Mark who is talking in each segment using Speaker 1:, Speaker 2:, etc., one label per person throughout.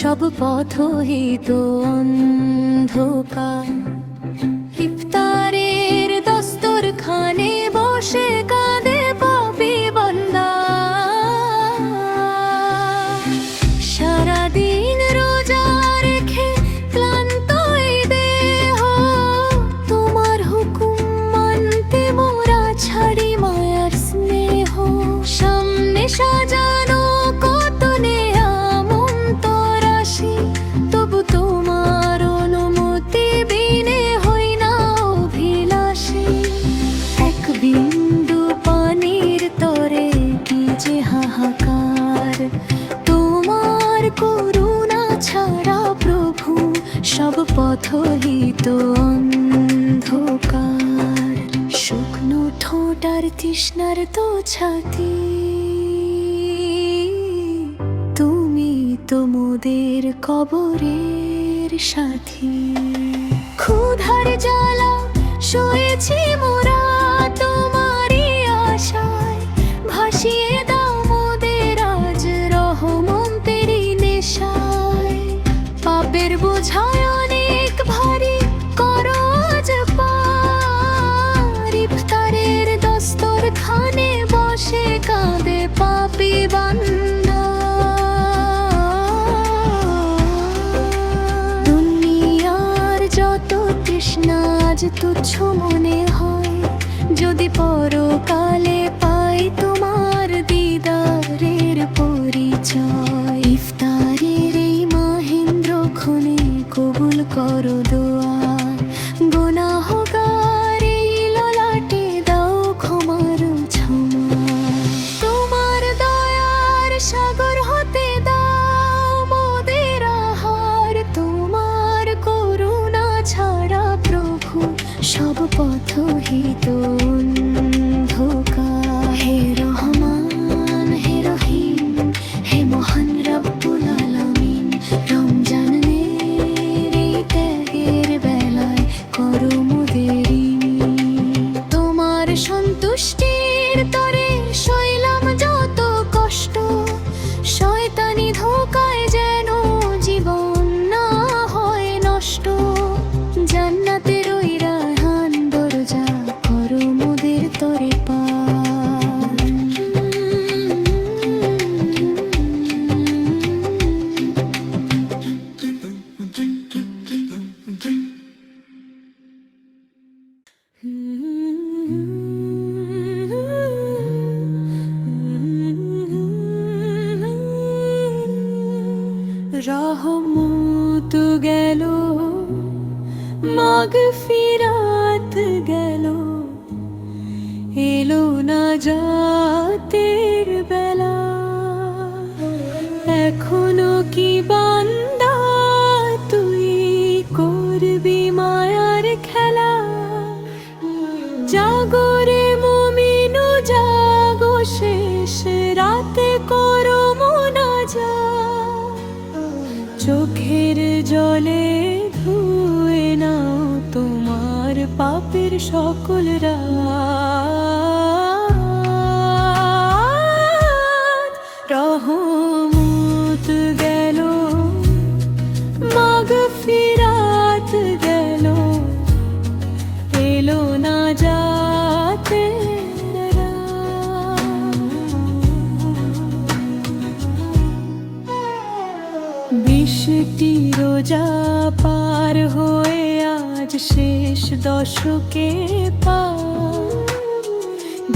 Speaker 1: সব পথহিত অন্ধকার। ইফতারের দস্তরখানে বসে কাঁদে পাপী বান্দা। সারাদিন রোজা রেখে ক্লান্ত এই দেহ, তোমার হুকুম মানতে মোরা ছাড়ি মায়ার স্নেহ। সামনে সাজানো কত নেয়ামত রাশি, তবু তোমার অনুমতি বিনে হই না অভিলাষী। এক বিন্দু পানির তরে কি যে হাহাকার, তোমার করুণা ছাড়া প্রভু সব পথহিত অন্ধকার। শুকনো ঠোঁট আর তৃষ্ণার তো ছাতি, তুমি তো মোদের কবরের সাথী। ক্ষুধার জ্বালা সয়েছি মোরা তোমারই আশায়, ভাসিয়ে দাও মোদের আজ রহমতেরই নেশায়। পাপের বোঝায় অনেক ভারী করো আজ পার, ইফতারের দস্তরখানে বসে কাঁদে পাপী বান্দা। দুনিয়ার যত তৃষ্ণা আজ তুচ্ছ মনে হয়, যদি পরকালে পাই তোমার দিদারের পরিচয়। ইফতারের এই মাহেন্দ্রক্ষণে কবুল করো দোয়া, গুনাহগার এই ললাটে দাও ক্ষমার ক্ষমা। তোমার দয়ার সাগর হতে দাও মোদের আহার, তোমার করুণা ছাড়া প্রভু সব পথহিত অন্ধকার। হে রহমান হে রহিম, হে মহান রব্বুল আলামিন, রমজানের এই ত্যাগের বেলায় করো মোদের তোমার সন্তুষ্টির তরে সইলাম যত কষ্ট। শয়তানি ধোকায় যেন জীবন না হয় নষ্ট, জান্নাতের ওই রায়হান দরজা করো মোদের তরে পার। রহমত গেল, মাগফিরাত গেল, এলো না জাতের বেলা। এখনো কি বান্দা তুই করবি মায়ার খেলা? জাগরে মুমিন জাগো, শেষ রাতে করো মোনাজাত। চোখের জলে ধুয়ে নাও তোমার পাপের সকল রাত। রহমত গেল, মাগফিরাত গেল, এলো না জাতের রাত। বৃষ্টি রোজা পার হয়ে আজ শেষ দশকে পা,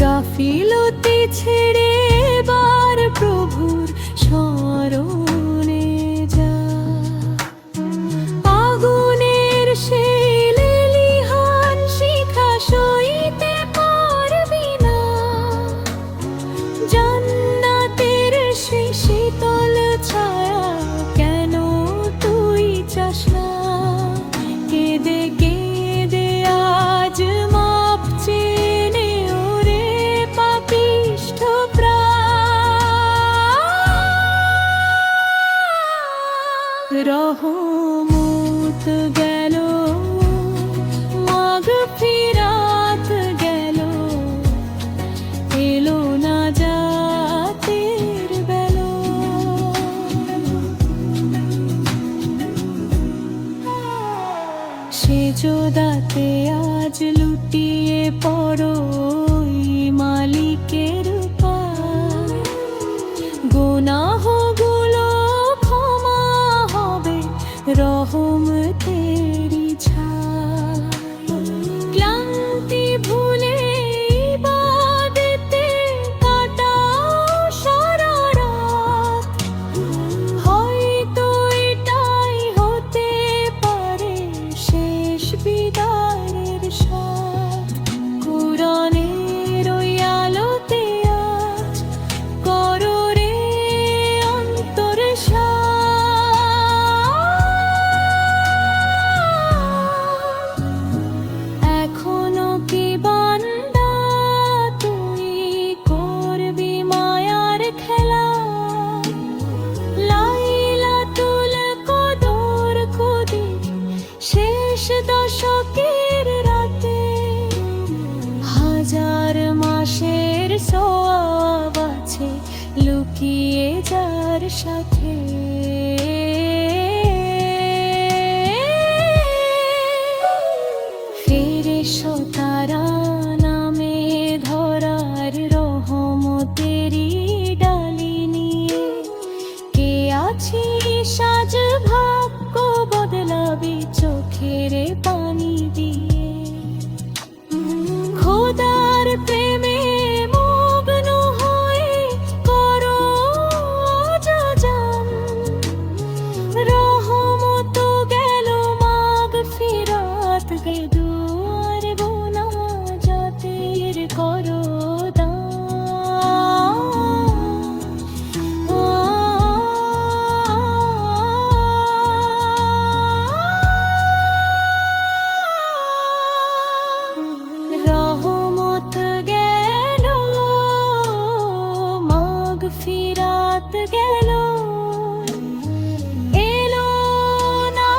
Speaker 1: গাফিলতি ছেড়ে এবার প্রভুর স্মরণে যা। আগুনের সেই লেলিহান শিখা সইতে পারবি না, জান্নাতের সেই শীতল ছায়া কেন তুই চাস না? কেঁদে কেঁদে আজ মাপ চেয়ে নে ওরে পাপিষ্ঠ প্রাণ। আছে লুকিয়ে যার সাথে। ফিরে এসো তারা নামে ধরার রহমতেরই ডালি নিয়ে। কে আছিস আজ ভাগ্য বদলাবি চোখের পানি দিয়ে। খোদার প্রেমে মগ্ন হয়ে করো যাজান। রহমত গেল মাগফিরাত গে দুয়ার মোনাজাতের করো রহমত গেল মাগফিরাত গেল। এলো না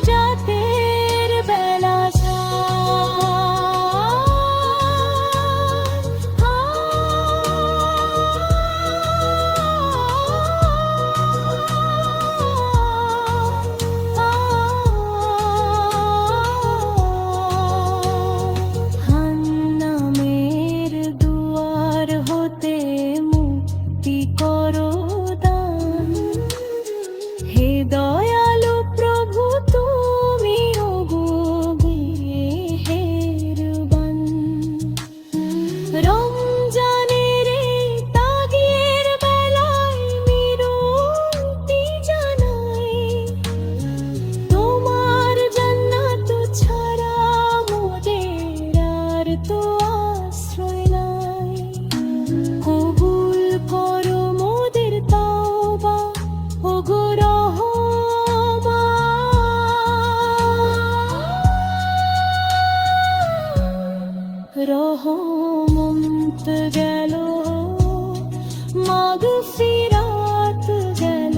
Speaker 1: জাতের বেলা হান্নামের দুয়ার হতে মুক্তি করো দান। হে দয়ালু প্রভু তুমি ওগো মেহেরবান। রমজানের এই তাগির বেলায় মিনতি জানাই। তোমার জান্নাত ছাড়া মোদের আর তো আশ্রয় নাই। কবুল করো মোদের তাওবা ওগো রহমত গেল মাগফিরাত গেল।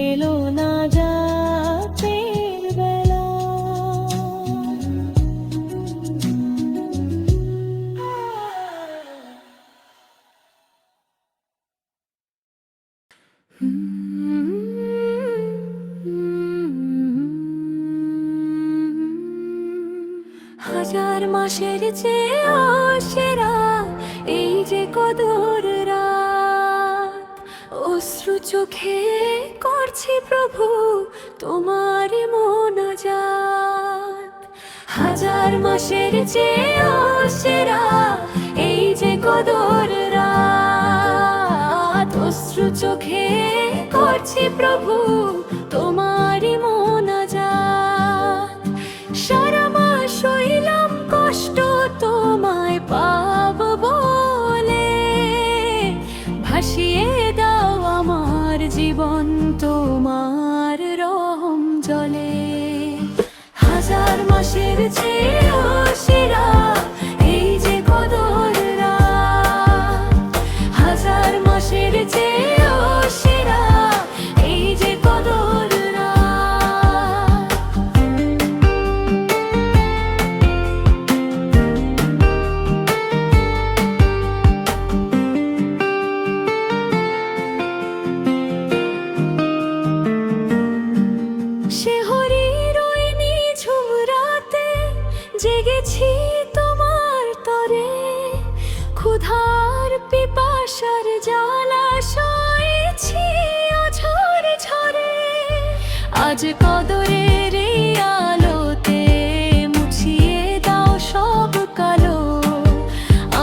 Speaker 1: এলো না জাতের বেলা। হাজার মাসের চেয়ে সেরা এই যে কদর রাত। অশ্রু চোখে করছি প্রভু তোমার মোনাজাত। হাজার মাসের চেয়ে সেরা এই যে কদর রাত। অশ্রু চোখে করছি প্রভু তোমার মোনাজাত। সারা মাস হইলাম কষ্ট তোমায় পাব বলে। ভাসিয়ে দাও আমার জীবন তোমার রহম জলে। হাজার মাসের চেয়ে সেরা এই যে কদর রাত। হাজার মাসের চেয়ে সেরা এই যে কদর রাত। শেহরির ওই নিঝুম রাতে জেগেছি তোমার তরে। ক্ষুধার পিপাসার জ্বালা সয়েছি অঝরে ঝরে। আজ কদরের এই আলোতে মুছিয়ে দাও সব কালো।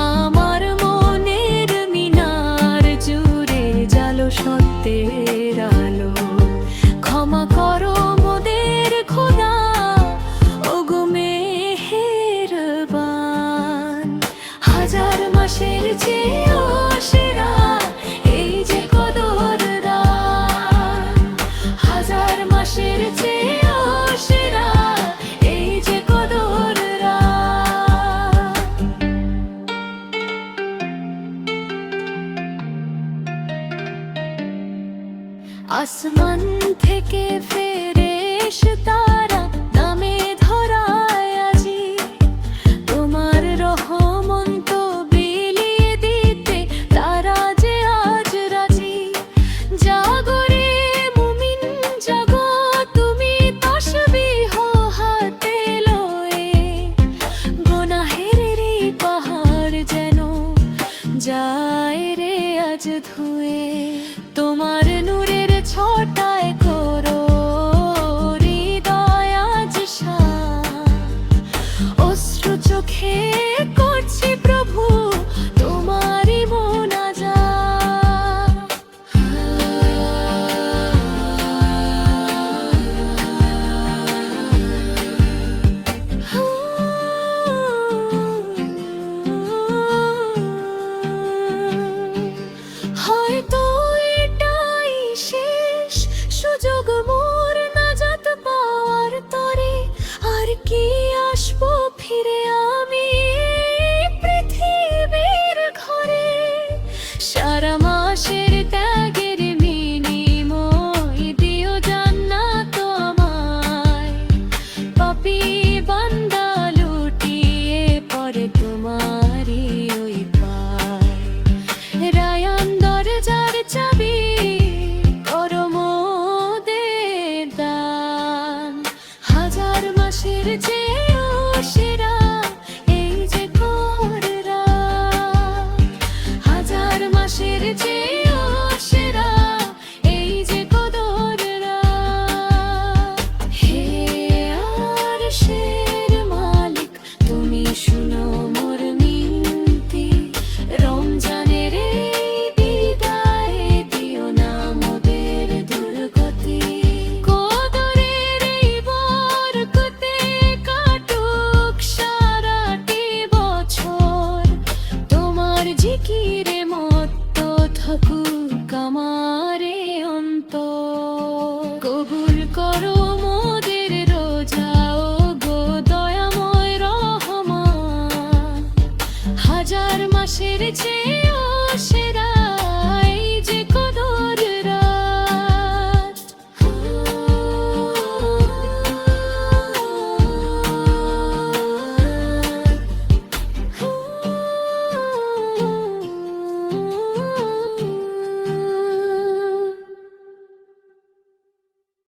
Speaker 1: আমার মনের মিনার জুড়ে জালো সত্যের আলো। ক্ষমা করো মোদের খোদা ওগো মেহেরবান। হাজার মাসের চেয়ে সেরা এই যে কদর রাত। হাজার মাসের চেয়ে সেরা এই যে কদর রাত। আসমান থেকে ফেরেশতারা নামে ধরায় আজি। তোমার রহমত বিলিয়ে দিতে আজ ধুয়ে তোমার নূরের ছটায় করো হৃদয় আজ শান্ত। অশ্রু চোখে করছি প্রভু তোমারই মোনাজাত। হয়তো এটাই শেষ সুযোগ মোর নাজাত পাওয়ার তরে, আর কি আসবো ফিরে আমি এই পৃথিবীর ঘরে। সারা মাসের ত্যাগের বিনিময় দিও জান্নাত আমায়, পাপী বান্দা লুটিয়ে পড়ে তোমারই ওই পায়। রায়ান দরজার চাবি করো মোদের দান, হাজার মাসের চেয়েও সেরা এই যে কোরআন। হাজার মাসের চেয়েও সেরা এই যে কদর রাত। হে আরশের মালিক তুমি শুনো মোর মিনতি, রমজানের এই বিদায়ে দিও না মোদের দুর্গতি। কদরের এই বরকতে কাটুক সারাটি বছর, তোমার জিকিরে মত্ত থাকুক আমার এ অন্তর। কবুল করো মোদের রোজা ও গো দয়াময় রহমান, হাজার মাসের চেয়ে